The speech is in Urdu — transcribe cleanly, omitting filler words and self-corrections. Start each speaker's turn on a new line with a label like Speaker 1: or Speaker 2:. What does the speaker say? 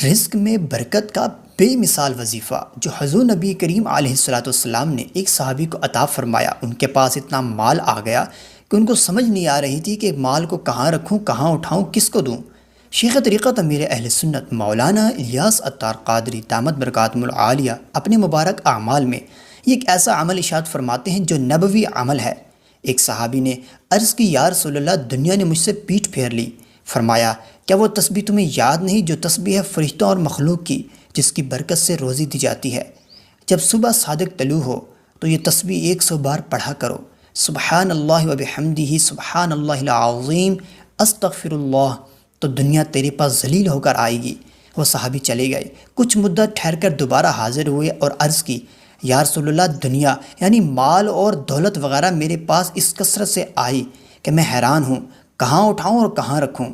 Speaker 1: رزق میں برکت کا بے مثال وظیفہ جو حضور نبی کریم علیہ الصلوۃ والسلام نے ایک صحابی کو عطا فرمایا، ان کے پاس اتنا مال آ گیا کہ ان کو سمجھ نہیں آ رہی تھی کہ مال کو کہاں رکھوں، کہاں اٹھاؤں، کس کو دوں۔ شیخ طریقت امیر اہل سنت مولانا الیاس عطار قادری دامت برکاتہم العالیہ اپنے مبارک اعمال میں یہ ایک ایسا عمل ارشاد فرماتے ہیں جو نبوی عمل ہے۔ ایک صحابی نے عرض کی، یا رسول اللہ، دنیا نے مجھ سے پیٹھ پھیر لی۔ فرمایا، کیا وہ تسبیح تمہیں یاد نہیں جو تسبیح ہے فرشتوں اور مخلوق کی، جس کی برکت سے روزی دی جاتی ہے؟ جب صبح صادق طلوع ہو تو یہ تسبیح 100 بار پڑھا کرو، سبحان اللہ و بحمدہ، سبحان اللہ العظیم، استغفر اللہ، تو دنیا تیرے پاس ذلیل ہو کر آئے گی۔ وہ صحابی چلے گئے، کچھ مدت ٹھہر کر دوبارہ حاضر ہوئے اور عرض کی، یا رسول اللہ، دنیا یعنی مال اور دولت وغیرہ میرے پاس اس کثرت سے آئی کہ میں حیران ہوں، کہاں اٹھاؤں اور کہاں رکھوں۔